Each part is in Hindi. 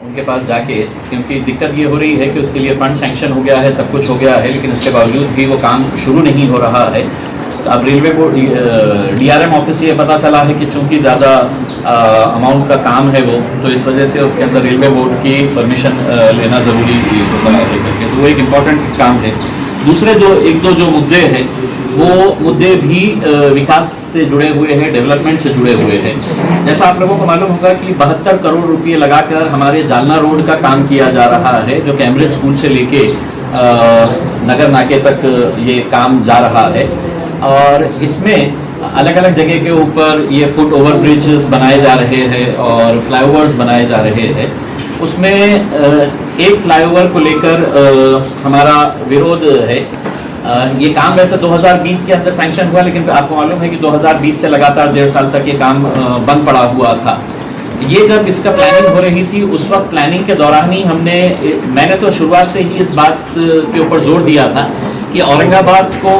उनके पास जाके, क्योंकि दिक्कत ये हो रही है कि उसके लिए फंड सैंक्शन हो गया है, सब कुछ हो गया है, लेकिन इसके बावजूद भी वो काम शुरू नहीं हो रहा है। तो अब रेलवे बोर्ड DRM ऑफिस से ये पता चला है कि चूंकि ज़्यादा अमाउंट का काम है वो, तो इस वजह से उसके अंदर रेलवे बोर्ड की परमिशन लेना ज़रूरी होता है करके, तो वो एक इम्पॉर्टेंट काम है। दूसरे एक दो जो मुद्दे हैं वो मुद्दे भी विकास से जुड़े हुए हैं, डेवलपमेंट से जुड़े हुए हैं। जैसा आप लोगों को मालूम होगा कि 72 करोड़ रुपए लगाकर हमारे जालना रोड का काम किया जा रहा है, जो कैम्ब्रिज स्कूल से लेके नगर नाके तक ये काम जा रहा है। और इसमें अलग अलग जगह के ऊपर ये फुट ओवर ब्रिजेस बनाए जा रहे हैं और फ्लाईओवर्स बनाए जा रहे हैं। उसमें एक फ्लाईओवर को लेकर हमारा विरोध है। ये काम वैसे 2020 के अंदर सैंक्शन हुआ, लेकिन आपको मालूम है कि 2020 से लगातार 1.5 साल तक ये काम बंद पड़ा हुआ था। ये जब इसका प्लानिंग हो रही थी, उस वक्त प्लानिंग के दौरान ही मैंने तो शुरुआत से ही इस बात के ऊपर जोर दिया था कि औरंगाबाद को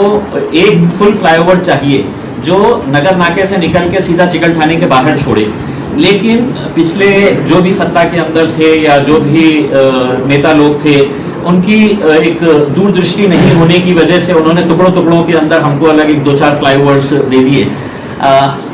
एक फुल फ्लाईओवर चाहिए जो नगर नाके से निकल के सीधा चिकलठानी के बाहर छोड़े। लेकिन पिछले जो भी सत्ता के अंदर थे या जो भी नेता लोग थे, उनकी एक दूरदृष्टि नहीं होने की वजह से उन्होंने टुकड़ों टुकड़ों के अंदर हमको अलग एक 2-4 फ्लाईओवर्स दे दिए।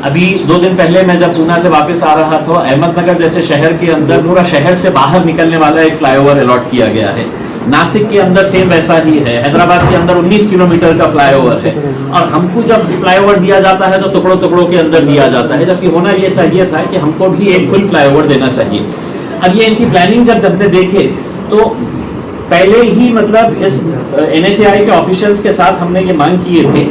अभी 2 दिन पहले मैं जब पूना से वापस आ रहा था, अहमदनगर जैसे शहर के अंदर पूरा शहर से बाहर निकलने वाला एक फ्लाईओवर अलॉट किया गया है। नासिक के अंदर सेम वैसा ही है। हैदराबाद के अंदर 19 किलोमीटर का फ्लाईओवर है, और हमको जब फ्लाईओवर दिया जाता है तो टुकड़ों टुकड़ों के अंदर दिया जाता है, जबकि होना ये चाहिए था कि हमको भी एक फुल फ्लाईओवर देना चाहिए। अब ये इनकी प्लानिंग जब हमने देखे तो पहले ही मतलब इस NHAI के ऑफिशियल्स के साथ हमने ये मांग किए थे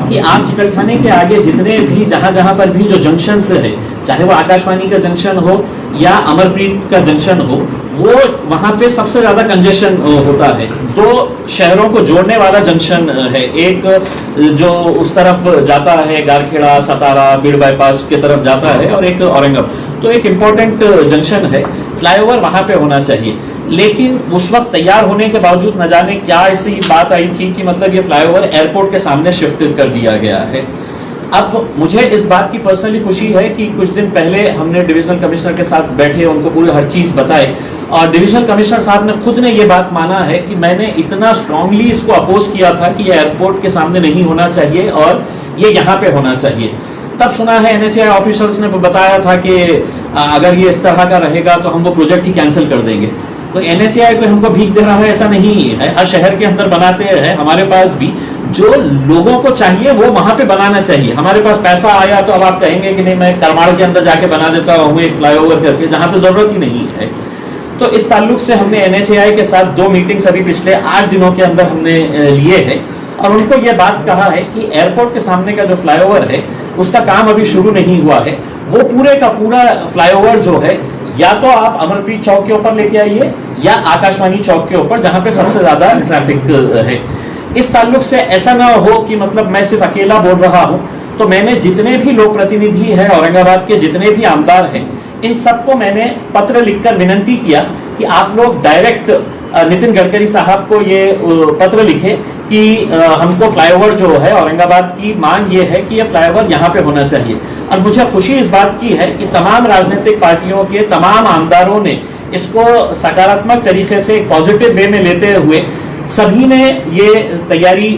कि आप चिकलठाने के आगे जितने भी जहां पर भी जो जंक्शंस है, चाहे वो आकाशवाणी का जंक्शन हो या अमरप्रीत का जंक्शन हो, वो वहां पे सबसे ज्यादा कंजेशन होता है। 2 शहरों को जोड़ने वाला जंक्शन है, एक जो उस तरफ जाता है गारखेड़ा सतारा बीड़ बाईपास के तरफ जाता है, और एक औरंगाबाद। तो एक इम्पोर्टेंट जंक्शन है, फ्लाईओवर वहां पे होना चाहिए। लेकिन उस वक्त तैयार होने के बावजूद न जाने क्या ऐसी बात आई थी कि मतलब ये फ्लाईओवर एयरपोर्ट के सामने शिफ्ट कर दिया गया है। अब मुझे इस बात की पर्सनली खुशी है कि कुछ दिन पहले हमने डिविजनल कमिश्नर के साथ बैठे, उनको पूरी हर चीज़ बताई, और डिविजनल कमिश्नर साहब ने खुद ने ये बात माना है कि मैंने इतना स्ट्रांगली इसको अपोज किया था कि ये एयरपोर्ट के सामने नहीं होना चाहिए और ये यहाँ पे होना चाहिए। तब सुना है NHAI ऑफिशियल्स ने बताया था कि अगर ये इस तरह का रहेगा तो हम वो प्रोजेक्ट ही कैंसिल कर देंगे। तो NHAI को हमको भीख दे रहा है ऐसा नहीं है, हर शहर के अंदर बनाते हैं। हमारे पास भी जो लोगों को चाहिए वो वहां पे बनाना चाहिए। हमारे पास पैसा आया तो अब आप कहेंगे कि नहीं मैं करमाड़ के अंदर जाके बना देता हूँ एक फ्लाईओवर करके, जहाँ पे जरूरत ही नहीं है। तो इस ताल्लुक से हमने NHAI के साथ 2 मीटिंग्स अभी पिछले 8 दिनों के अंदर हमने लिए हैं, और उनको ये बात कहा है कि एयरपोर्ट के सामने का जो फ्लाईओवर है उसका काम अभी शुरू नहीं हुआ है। वो पूरे का पूरा फ्लाईओवर जो है या तो आप अमरप्रीत चौक के ऊपर लेके आइए या आकाशवाणी चौक के ऊपर, जहां पे सबसे ज्यादा ट्रैफिक है। इस ताल्लुक से ऐसा ना हो कि मतलब मैं सिर्फ अकेला बोल रहा हूं। तो मैंने जितने भी लोक प्रतिनिधि हैं औरंगाबाद के, जितने भी आमदार हैं, इन सबको मैंने पत्र लिखकर विनंती किया कि आप लोग डायरेक्ट नितिन गडकरी साहब को ये पत्र लिखे कि हमको फ्लाईओवर जो है, औरंगाबाद की मांग ये है कि ये फ्लाईओवर यहाँ पे होना चाहिए। और मुझे खुशी इस बात की है कि तमाम राजनीतिक पार्टियों के तमाम आमदारों ने इसको सकारात्मक तरीके से पॉजिटिव वे में लेते हुए सभी ने ये तैयारी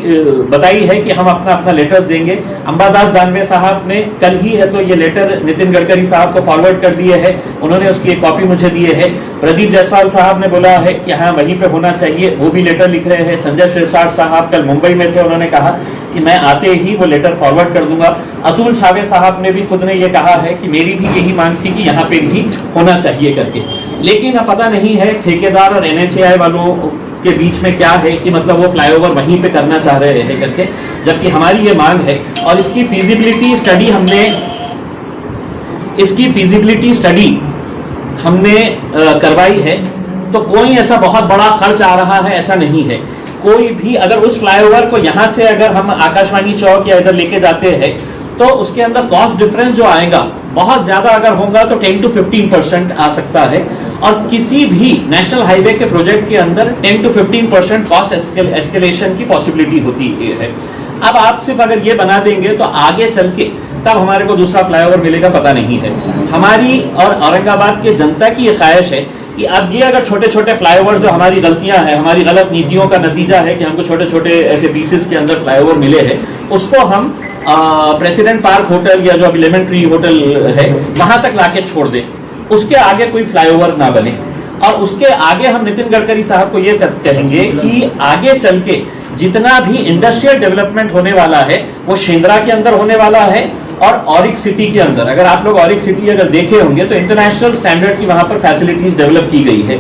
बताई है कि हम अपना अपना लेटर्स देंगे। अंबादास दानवे साहब ने कल ही है तो ये लेटर नितिन गडकरी साहब को फॉरवर्ड कर दिए है, उन्होंने उसकी एक कॉपी मुझे दिए है। प्रदीप जायसवाल साहब ने बोला है कि हाँ वहीं पे होना चाहिए, वो भी लेटर लिख रहे हैं। संजय सिरसाट साहब कल मुंबई में थे, उन्होंने कहा कि मैं आते ही वो लेटर फॉरवर्ड कर दूंगा। अतुल छावे साहब ने भी खुद ने ये कहा है कि मेरी भी यही मांग थी कि यहाँ पे भी होना चाहिए करके। लेकिन अब पता नहीं है ठेकेदार और NHAI वालों के बीच में क्या है कि मतलब वो फ्लाईओवर वहीं पे करना चाह रहे हैं करके, जबकि हमारी ये मांग है। और इसकी फिजिबिलिटी स्टडी हमने करवाई है। तो कोई ऐसा बहुत बड़ा खर्च आ रहा है ऐसा नहीं है। कोई भी अगर उस फ्लाईओवर को यहाँ से अगर हम आकाशवाणी चौक या इधर लेके जाते हैं तो उसके अंदर कॉस्ट डिफरेंस जो आएगा बहुत ज्यादा अगर होगा तो 10 to 15% आ सकता है। और किसी भी नेशनल हाईवे के प्रोजेक्ट के अंदर 10 to 15% कॉस्ट एस्केलेशन की पॉसिबिलिटी होती है। अब आप सिर्फ अगर ये बना देंगे तो आगे चल के कब हमारे को दूसरा फ्लाईओवर मिलेगा पता नहीं है। हमारी और औरंगाबाद के जनता की ये ख्वाहिश है कि अब ये अगर छोटे छोटे फ्लाईओवर जो हमारी गलतियां हैं, हमारी गलत नीतियों का नतीजा है कि हमको छोटे छोटे ऐसे पीसेस के अंदर फ्लाईओवर मिले हैं, उसको हम प्रेसिडेंट पार्क होटल या जो अभी लेमन ट्री होटल है वहां तक लाके छोड़ दें, उसके आगे कोई फ्लाईओवर ना बने। और उसके आगे हम नितिन गडकरी साहब को ये कहेंगे कि आगे चल के जितना भी इंडस्ट्रियल डेवलपमेंट होने वाला है वो शेंद्रा के अंदर होने वाला है और ऑरिक सिटी के अंदर। अगर आप लोग ऑरिक सिटी अगर देखे होंगे तो इंटरनेशनल स्टैंडर्ड की वहां पर फैसिलिटीज डेवलप की गई है।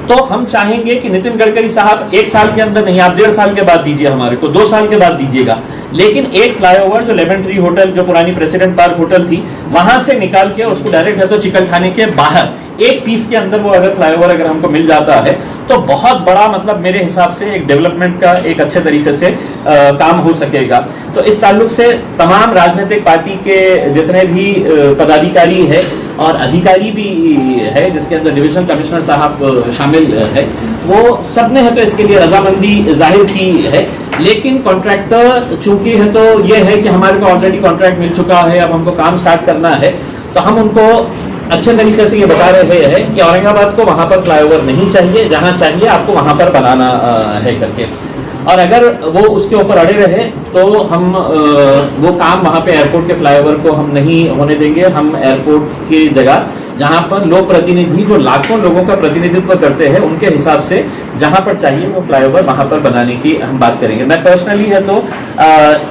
तो हम चाहेंगे कि नितिन गडकरी साहब 1 साल के अंदर नहीं, आप 1.5 साल के बाद दीजिए, हमारे को 2 साल के बाद दीजिएगा, लेकिन एक फ्लाईओवर जो लेमन ट्री होटल जो पुरानी प्रेसिडेंट पार्क होटल थी वहां से निकाल के उसको डायरेक्ट है तो चिकलठाने के बाहर एक पीस के अंदर वो अगर फ्लाईओवर अगर हमको मिल जाता है तो बहुत बड़ा मतलब मेरे हिसाब से एक डेवलपमेंट का एक अच्छे तरीके से काम हो सकेगा। तो इस ताल्लुक से तमाम राजनीतिक पार्टी के जितने भी पदाधिकारी है और अधिकारी भी है, जिसके अंदर डिवीजन कमिश्नर साहब शामिल है, वो सब ने है तो इसके लिए रजामंदी जाहिर की है। लेकिन कॉन्ट्रैक्टर चूंकि है तो ये है कि हमारे को ऑलरेडी कॉन्ट्रैक्ट मिल चुका है, अब हमको काम स्टार्ट करना है, तो हम उनको अच्छे तरीके से ये बता रहे हैं कि औरंगाबाद को वहाँ पर फ्लाईओवर नहीं चाहिए, जहाँ चाहिए आपको वहाँ पर बनाना है करके। और अगर वो उसके ऊपर अड़े रहे तो हम वो काम वहाँ पे एयरपोर्ट के फ्लाईओवर को हम नहीं होने देंगे। हम एयरपोर्ट की जगह जहाँ पर लोक प्रतिनिधि जो लाखों लोगों का प्रतिनिधित्व करते हैं उनके हिसाब से जहाँ पर चाहिए वो फ्लाईओवर वहाँ पर बनाने की हम बात करेंगे। मैं पर्सनली है तो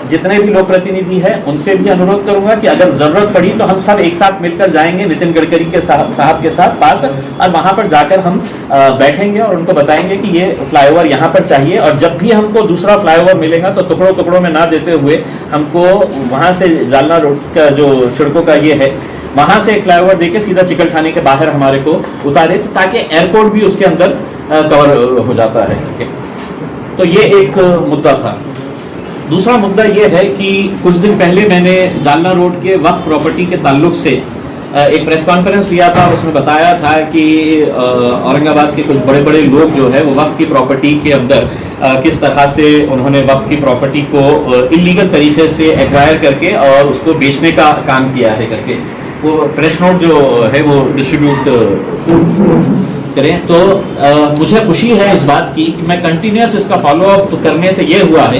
जितने भी लोक प्रतिनिधि हैं उनसे भी अनुरोध करूंगा कि अगर जरूरत पड़ी तो हम सब एक साथ मिलकर जाएंगे नितिन गडकरी के साहब के साथ पास, और वहाँ पर जाकर हम बैठेंगे और उनको बताएंगे कि ये फ्लाईओवर यहाँ पर चाहिए। और जब भी हमको दूसरा फ्लाईओवर मिलेगा तो टुकड़ों टुकड़ों में ना देते हुए हमको वहाँ से जालना रोड का जो सड़कों का ये है वहां से एक फ्लाईओवर देके सीधा चिकलठाने के बाहर हमारे को उतारे, तो ताकि एयरपोर्ट भी उसके अंदर कवर हो जाता है। तो ये एक मुद्दा था। दूसरा मुद्दा ये है कि कुछ दिन पहले मैंने जालना रोड के वक्फ प्रॉपर्टी के ताल्लुक से एक प्रेस कॉन्फ्रेंस लिया था, उसमें बताया था कि औरंगाबाद के कुछ बड़े बड़े लोग जो है वो वक्फ की प्रॉपर्टी के अंदर किस तरह से उन्होंने वक्फ की प्रॉपर्टी को इलीगल तरीके से एक्वायर करके और उसको बेचने का काम किया है करके वो प्रेस नोट जो है वो डिस्ट्रीब्यूट करें। तो मुझे खुशी है इस बात की कि मैं कंटिन्यूस इसका फॉलोअप करने से ये हुआ है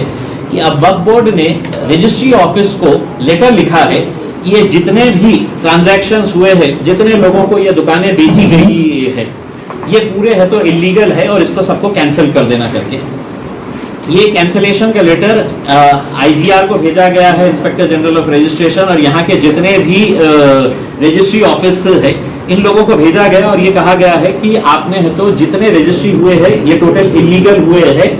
कि अब वक्फ बोर्ड ने रजिस्ट्री ऑफिस को लेटर लिखा है कि ये जितने भी ट्रांजैक्शंस हुए हैं, जितने लोगों को ये दुकानें बेची गई है, ये पूरे है तो इलीगल है और इसको सबको कैंसिल कर देना करके। ये कैंसिलेशन का लेटर आईजीआर को भेजा गया है, इंस्पेक्टर जनरल ऑफ रजिस्ट्रेशन, और यहाँ के जितने भी रजिस्ट्री ऑफिस है इन लोगों को भेजा गया और ये कहा गया है कि आपने है तो जितने रजिस्ट्री हुए हैं ये टोटल इलीगल हुए हैं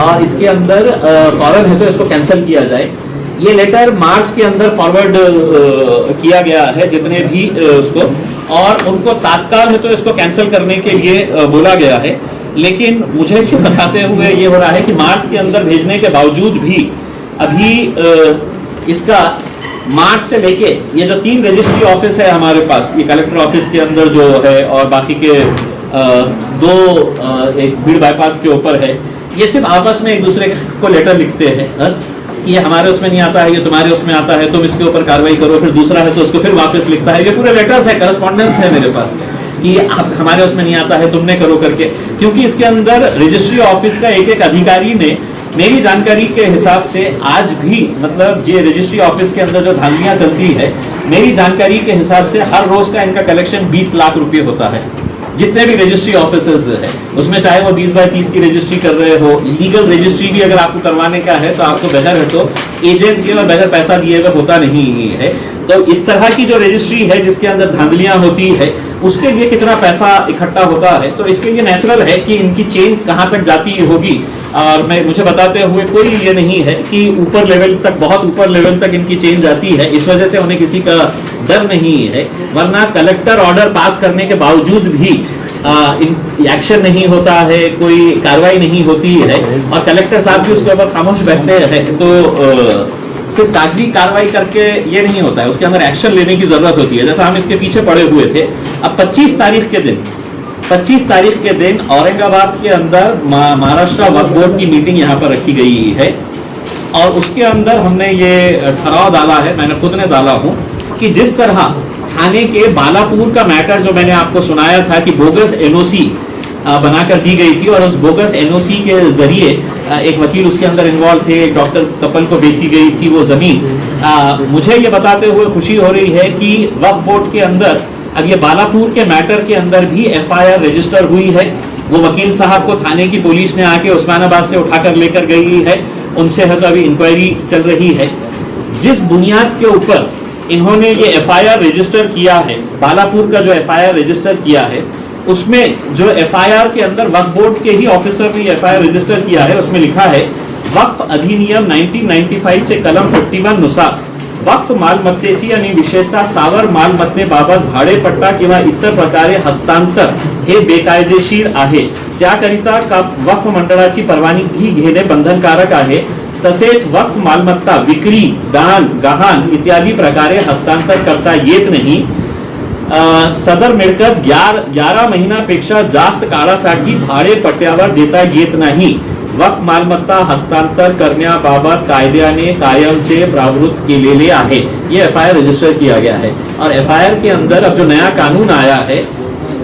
और इसके अंदर फौरन है तो इसको कैंसिल किया जाए। ये लेटर मार्च के अंदर फॉरवर्ड किया गया है जितने भी उसको, और उनको तात्काल है तो इसको कैंसिल करने के लिए बोला गया है। लेकिन मुझे बताते हुए ये हो रहा है कि मार्च के अंदर भेजने के बावजूद भी अभी इसका मार्च से लेके ये जो 3 रजिस्ट्री ऑफिस है हमारे पास, ये कलेक्टर ऑफिस के अंदर जो है और बाकी के 2 एक भीड़ बाईपास के ऊपर है, ये सिर्फ आपस में एक दूसरे को लेटर लिखते हैं, ये हमारे उसमें नहीं आता है, ये तुम्हारे उसमें आता है, तुम इसके ऊपर कार्रवाई करो, फिर दूसरा है तो उसको फिर वापस लिखता है। ये पूरे लेटर्स है, करस्पॉन्डेंस है मेरे पास कि आप हमारे उसमें नहीं आता है, तुमने करो करके। क्योंकि इसके अंदर रजिस्ट्री ऑफिस का एक अधिकारी ने मेरी जानकारी के हिसाब से आज भी मतलब ये रजिस्ट्री ऑफिस के अंदर जो धांधलियां चलती है, मेरी जानकारी के हिसाब से हर रोज का इनका कलेक्शन 20 लाख रुपए होता है। जितने भी रजिस्ट्री ऑफिसर्स है उसमें चाहे वो 20 बाय 30 की रजिस्ट्री कर रहे हो, लीगल रजिस्ट्री भी अगर आपको करवाने का है तो आपको बगैर है तो एजेंट के और बगैर पैसा दिए हुए होता नहीं है। तो इस तरह की जो रजिस्ट्री है जिसके अंदर धांधलियां होती है उसके लिए कितना पैसा इकट्ठा होता है, तो इसके लिए नेचुरल है कि इनकी चेन कहाँ तक जाती होगी। और मुझे बताते हुए कोई ये नहीं है कि ऊपर लेवल तक, बहुत ऊपर लेवल तक इनकी चेन जाती है, इस वजह से उन्हें किसी का डर नहीं है। वरना कलेक्टर ऑर्डर पास करने के बावजूद भी एक्शन नहीं होता है, कोई कार्रवाई नहीं होती है और कलेक्टर साहब भी उसके ऊपर खामोश बैठते हैं। तो सिर्फ कागजी कार्रवाई करके ये नहीं होता है, उसके अंदर एक्शन लेने की जरूरत होती है। जैसा हम इसके पीछे पड़े हुए थे, अब 25 तारीख के दिन औरंगाबाद के अंदर महाराष्ट्र वक्फ बोर्ड की मीटिंग यहाँ पर रखी गई है और उसके अंदर हमने ये ठहराव डाला है, मैंने खुद ने डाला हूँ कि जिस तरह थाने के बालापुर का मैटर जो मैंने आपको सुनाया था कि बोगस एनओसी बनाकर दी गई थी और उस बोगस एनओसी के जरिए एक वकील उसके अंदर इन्वॉल्व थे, एक डॉक्टर कपल को बेची गई थी वो जमीन। मुझे ये बताते हुए खुशी हो रही है कि वक्फ बोर्ड के अंदर अब ये बालापुर के मैटर के अंदर भी एफआईआर रजिस्टर हुई है। वो वकील साहब को थाने की पुलिस ने आके उस्मानाबाद से उठाकर लेकर गई है, उनसे है तो अभी इंक्वायरी चल रही है। जिस बुनियाद के ऊपर इन्होंने ये एफआईआर रजिस्टर किया है, बालापुर का जो एफआईआर रजिस्टर किया है, उसमें जो एफआईआर के अंदर वक्फ बोर्ड के ही ऑफिसर ने एफआईआर रजिस्टर किया है, उसमें लिखा है वक्फ अधिनियम 1995 चे कलम 51 नुसार वक्फ मालमत्तेची आणि विशेषतः स्थावर मालमत्तेबाबत भाडेपट्टा किंवा इतर प्रकारे हस्तांतर हे बेकायदेशीर आहे। त्याकरिता वक्फ मंडळाची परवानगी घेणे बंधनकारक आहे। तसेच वक्फ मालमत्ता विक्री, दान, गहाण इत्यादी प्रकारे हस्तांतर करता येत नाही। सदर मिळकत 11 महिन्यापेक्षा जास्त काळासाठी भाडेपट्ट्यावर देता येत नाही। वक्फ मालमत्ता हस्तांतर करण्याबाबत कायद्याने कायमचे प्रावधान केलेले आहे। ये एफआईआर रजिस्टर किया गया है और एफआईआर के अंदर अब जो नया कानून आया है,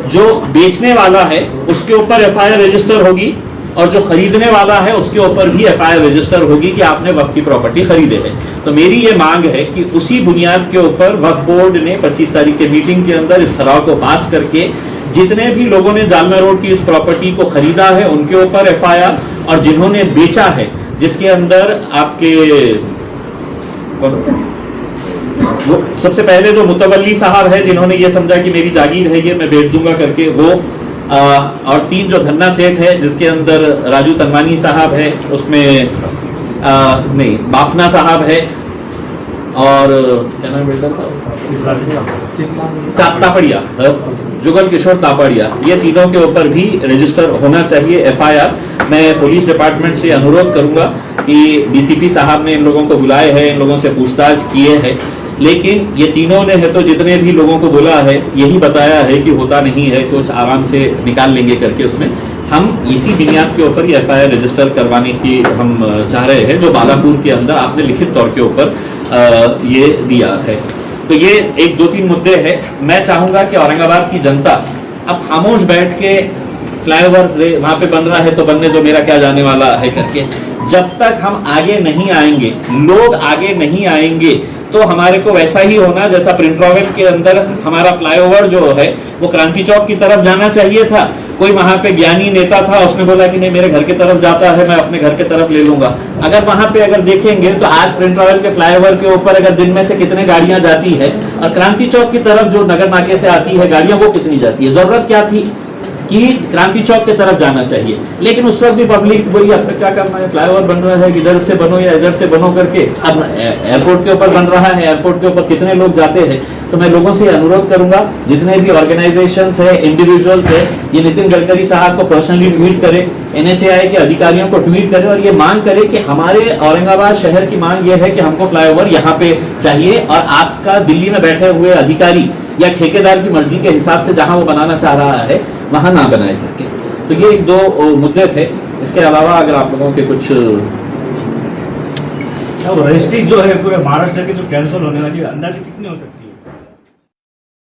जो बेचने वाला है उसके ऊपर एफआईआर रजिस्टर होगी और जो खरीदने वाला है उसके ऊपर भी एफआईआर रजिस्टर होगी कि आपने वक्फ की प्रॉपर्टी खरीदे है। तो मेरी ये मांग है कि उसी बुनियाद के ऊपर वक्फ बोर्ड ने 25 तारीख के मीटिंग के अंदर इस ठराव को पास करके जितने भी लोगों ने जालना रोड की इस प्रॉपर्टी को खरीदा है उनके ऊपर एफआईआर और जिन्होंने बेचा है, जिसके अंदर आपके वो सबसे पहले जो मुतवल्ली साहब है जिन्होंने ये समझा कि मेरी जागीर है ये मैं बेच दूंगा करके वो, और 3 जो धन्ना सेठ है जिसके अंदर राजू तनवानी साहब है, उसमें नहीं बाफना साहब है और क्या नाम बिल्डर था तापड़िया, जुगल किशोर तापड़िया, ये तीनों के ऊपर भी रजिस्टर होना चाहिए एफआईआर। मैं पुलिस डिपार्टमेंट से अनुरोध करूंगा कि डीसीपी साहब ने इन लोगों को बुलाए हैं, इन लोगों से पूछताछ किए हैं, लेकिन ये तीनों ने है तो जितने भी लोगों को बुला है यही बताया है कि होता नहीं है, कुछ आराम से निकाल लेंगे करके उसमें हम इसी बुनियाद के ऊपर ये एफआईआर रजिस्टर करवाने की हम चाह रहे हैं, जो बालापुर के अंदर आपने लिखित तौर के ऊपर ये दिया है। तो ये 1-2-3 मुद्दे हैं। मैं चाहूंगा कि औरंगाबाद की जनता अब खामोश बैठ के फ्लाईओवर वहां पे बन रहा है तो बनने दो, मेरा क्या जाने वाला है करके, जब तक हम आगे नहीं आएंगे, लोग आगे नहीं आएंगे, तो हमारे को वैसा ही होना जैसा प्रिंट रॉयल के अंदर हमारा फ्लाईओवर जो है वो क्रांति चौक की तरफ जाना चाहिए था। कोई वहां पे ज्ञानी नेता था, उसने बोला कि नहीं मेरे घर की तरफ जाता है, मैं अपने घर की तरफ ले लूंगा। अगर वहां पे अगर देखेंगे तो आज प्रिंट रॉयल के फ्लाईओवर के ऊपर अगर दिन में से कितने गाड़ियां जाती है और क्रांति चौक की तरफ जो नगर नाके से आती है गाड़ियां वो कितनी जाती है। जरूरत क्या थी कि क्रांति चौक की तरफ जाना चाहिए, लेकिन उस वक्त भी पब्लिक बोली अब तक क्या करना है, फ्लाईओवर बन रहा है, इधर से बनो या इधर से बनो करके। अब एयरपोर्ट के ऊपर बन रहा है, एयरपोर्ट के ऊपर कितने लोग जाते हैं। तो मैं लोगों से अनुरोध करूंगा, जितने भी ऑर्गेनाइजेशंस है, इंडिविजुअल्स है, ये नितिन गडकरी साहब को पर्सनली ट्वीट करे, NHAI के अधिकारियों को ट्वीट करे और ये मांग करे कि हमारे औरंगाबाद शहर की मांग ये है कि हमको फ्लाईओवर यहाँ पे चाहिए और आपका दिल्ली में बैठे हुए अधिकारी या ठेकेदार की मर्जी के हिसाब से जहां वो बनाना चाह रहा है वहां ना बनाए करके। तो ये 1-2 मुद्दे थे। इसके अलावा अगर आप लोगों के कुछ रजिस्ट्री जो है पूरे महाराष्ट्र की जो कैंसिल होने वाली है, अंदाजे कितनी हो सकती है?